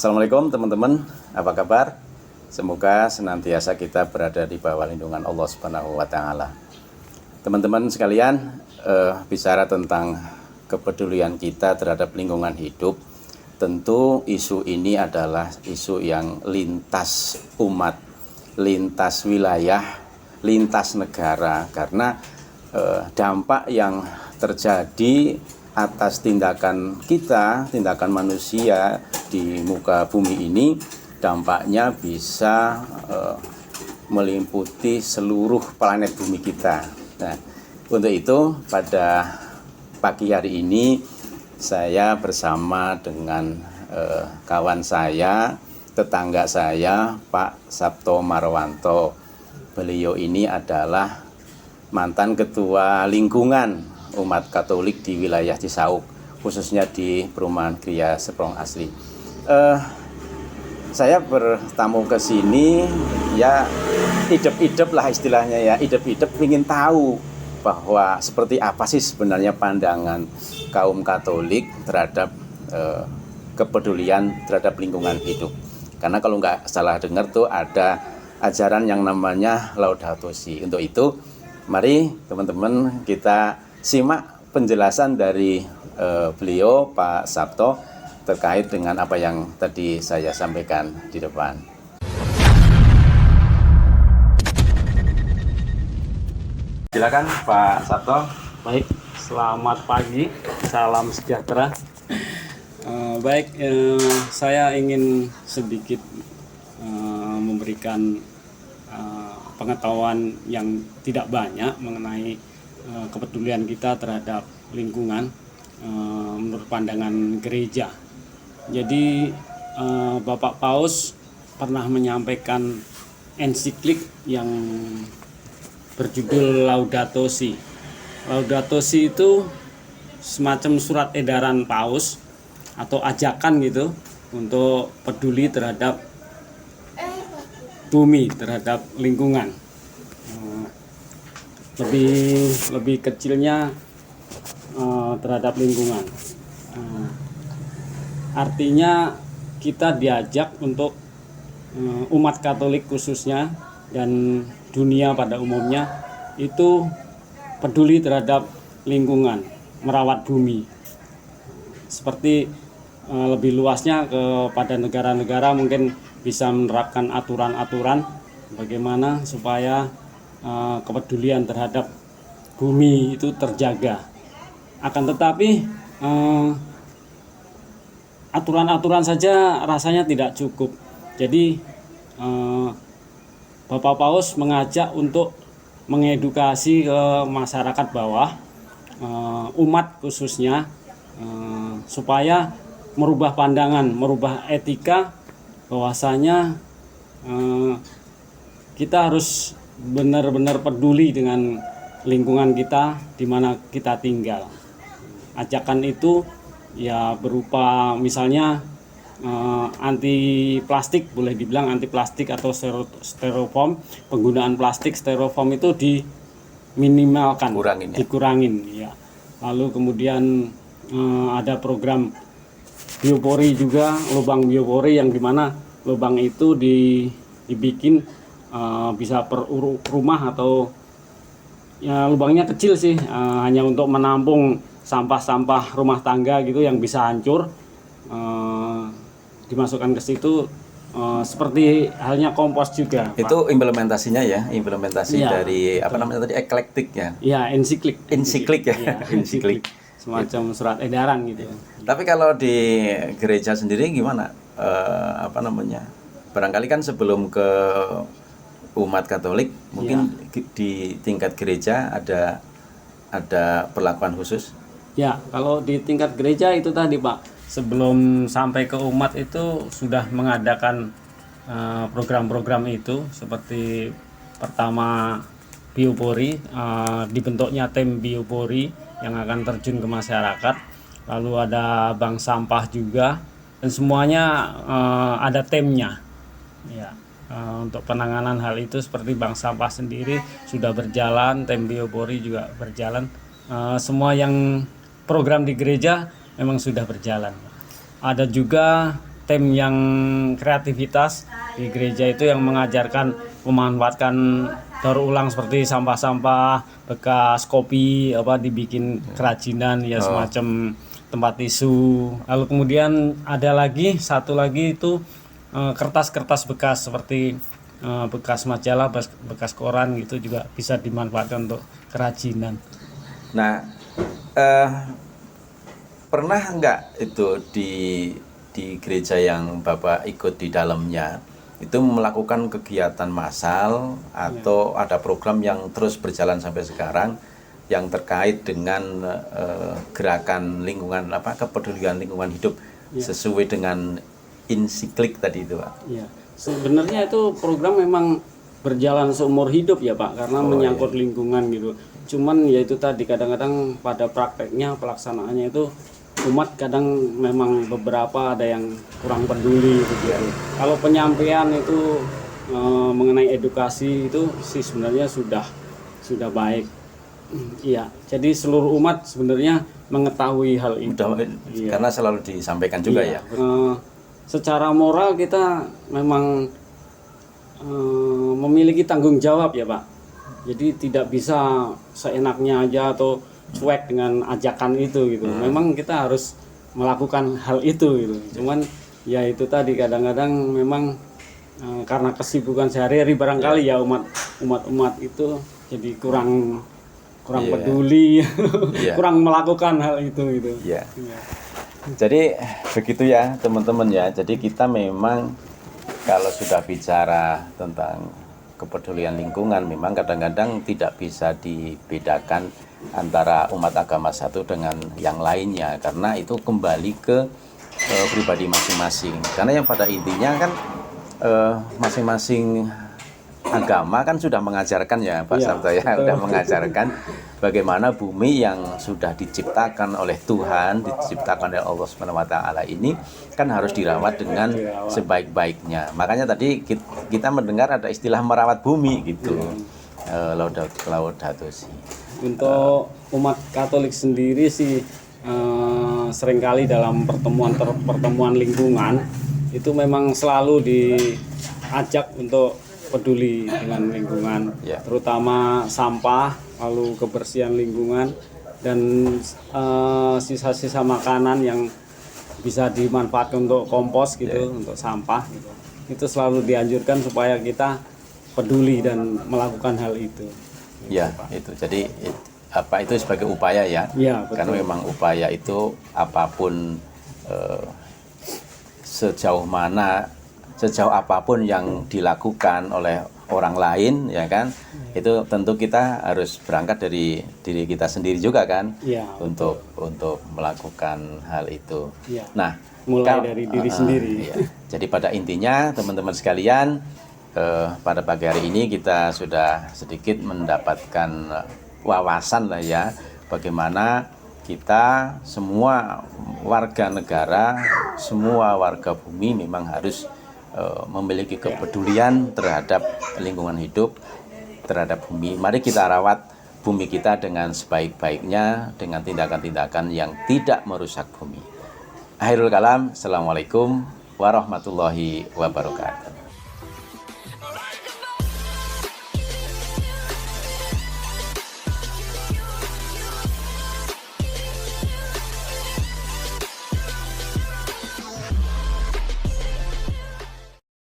Assalamualaikum teman-teman, apa kabar? Semoga senantiasa kita berada di bawah lindungan Allah Subhanahu wa Ta'ala. Teman-teman sekalian, bicara tentang kepedulian kita terhadap lingkungan hidup, tentu isu ini adalah isu yang lintas umat, lintas wilayah, lintas negara, karena dampak yang terjadi atas tindakan kita, tindakan manusia di muka bumi ini, dampaknya bisa meliputi seluruh planet bumi kita. Nah, untuk itu pada pagi hari ini saya bersama dengan kawan saya, tetangga saya, Pak Sabto Marwanto. Beliau ini adalah mantan ketua lingkungan umat Katolik di wilayah Cisauk, khususnya di Perumahan Gria Serpong Asri. Saya bertamu ke sini ya idep-idep lah istilahnya ya, idep-idep ingin tahu bahwa seperti apa sih sebenarnya pandangan kaum Katolik terhadap kepedulian terhadap lingkungan hidup. Karena kalau nggak salah dengar tuh ada ajaran yang namanya Laudato Si. Untuk itu mari teman-teman kita simak penjelasan dari beliau Pak Sabto terkait dengan apa yang tadi saya sampaikan di depan. Silakan Pak Sabto. Baik, selamat pagi, salam sejahtera. Saya ingin sedikit memberikan pengetahuan yang tidak banyak mengenai kepedulian kita terhadap lingkungan menurut pandangan gereja. Jadi Bapak Paus pernah menyampaikan ensiklik yang berjudul Laudato Si. Laudato Si itu semacam surat edaran Paus atau ajakan gitu untuk peduli terhadap bumi, terhadap lingkungan. Lebih kecilnya terhadap lingkungan. Artinya kita diajak untuk umat Katolik khususnya dan dunia pada umumnya itu peduli terhadap lingkungan, merawat bumi. Seperti lebih luasnya kepada negara-negara mungkin bisa menerapkan aturan-aturan bagaimana supaya kepedulian terhadap bumi itu terjaga. Akan tetapi aturan-aturan saja rasanya tidak cukup. Jadi Bapak Paus mengajak untuk mengedukasi ke masyarakat bawah, umat khususnya, supaya merubah pandangan, merubah etika bahwasanya kita harus benar-benar peduli dengan lingkungan kita di mana kita tinggal. Ajakan itu ya berupa misalnya anti plastik, boleh dibilang anti plastik atau styrofoam. Penggunaan plastik styrofoam itu diminimalkan, dikurangin ya. Lalu kemudian ada program biopori juga, lubang biopori yang dimana lubang itu dibikin bisa per rumah atau ya lubangnya kecil sih, hanya untuk menampung sampah-sampah rumah tangga gitu yang bisa hancur, dimasukkan ke situ, seperti halnya kompos juga. Itu Pak. Implementasinya ya, dari apa namanya tadi, eklektik ya? Iya, ensiklik ya, ya, ensiklik. Semacam surat edaran gitu. Tapi kalau di gereja sendiri gimana? Barangkali kan sebelum ke umat Katolik mungkin di tingkat gereja ada perlakuan khusus. Ya, kalau di tingkat gereja itu tadi Pak, sebelum sampai ke umat itu sudah mengadakan program-program itu, seperti pertama biopori, dibentuknya tim biopori yang akan terjun ke masyarakat, lalu ada bank sampah juga, dan semuanya ada timnya ya. Untuk penanganan hal itu seperti bank sampah sendiri sudah berjalan, tim biopori juga berjalan, semua yang program di gereja memang sudah berjalan. Ada juga tim yang kreativitas di gereja itu yang mengajarkan memanfaatkan daur ulang seperti sampah-sampah bekas kopi dibikin kerajinan ya, semacam tempat tisu. Lalu kemudian ada lagi satu lagi itu kertas-kertas bekas seperti bekas majalah, bekas koran gitu juga bisa dimanfaatkan untuk kerajinan. Nah, pernah enggak itu di gereja yang Bapak ikut di dalamnya itu melakukan kegiatan massal atau ada program yang terus berjalan sampai sekarang yang terkait dengan gerakan lingkungan kepedulian lingkungan hidup sesuai dengan ensiklik tadi itu, Pak? Ya, sebenarnya itu program memang berjalan seumur hidup ya, Pak, karena menyangkut lingkungan gitu. Cuman ya itu tadi kadang-kadang pada prakteknya pelaksanaannya itu umat kadang memang beberapa ada yang kurang peduli gitu. Kalau penyampaian itu mengenai edukasi itu sih sebenarnya sudah baik. Iya, jadi seluruh umat sebenarnya mengetahui hal itu. Karena selalu disampaikan juga ya. Secara moral kita memang memiliki tanggung jawab ya, Pak. Jadi tidak bisa seenaknya aja atau cuek dengan ajakan itu gitu. Memang kita harus melakukan hal itu gitu. Cuman ya itu tadi kadang-kadang memang karena kesibukan sehari-hari barangkali ya umat itu jadi kurang peduli, kurang melakukan hal itu gitu. Yeah. Jadi begitu ya teman-teman ya. Jadi kita memang kalau sudah bicara tentang kepedulian lingkungan memang kadang-kadang tidak bisa dibedakan antara umat agama satu dengan yang lainnya, karena itu kembali ke pribadi masing-masing. Karena yang pada intinya kan masing-masing agama kan sudah mengajarkan ya Pak Sabto ya, sudah mengajarkan bagaimana bumi yang sudah diciptakan oleh Tuhan, diciptakan oleh Allah Subhanahu wa taala ini kan harus dirawat dengan sebaik-baiknya. Makanya tadi kita mendengar ada istilah merawat bumi gitu. Laudato Si. Untuk umat Katolik sendiri sih seringkali dalam pertemuan lingkungan itu memang selalu diajak untuk peduli dengan lingkungan, terutama sampah, lalu kebersihan lingkungan dan sisa-sisa makanan yang bisa dimanfaatkan untuk kompos gitu, untuk sampah gitu. Itu selalu dianjurkan supaya kita peduli dan melakukan hal itu. Ya, itu. Jadi itu sebagai upaya ya. Karena memang upaya itu apapun sejauh apapun yang dilakukan oleh orang lain ya kan, itu tentu kita harus berangkat dari diri kita sendiri juga kan, untuk melakukan hal itu. Nah, mulai dari diri sendiri. Jadi pada intinya teman-teman sekalian, pada pagi hari ini kita sudah sedikit mendapatkan wawasan lah ya, bagaimana kita semua warga negara, semua warga bumi memang harus memiliki kepedulian terhadap lingkungan hidup, terhadap bumi. Mari kita rawat bumi kita dengan sebaik-baiknya, dengan tindakan-tindakan yang tidak merusak bumi. Akhirul kalam, Assalamualaikum warahmatullahi wabarakatuh.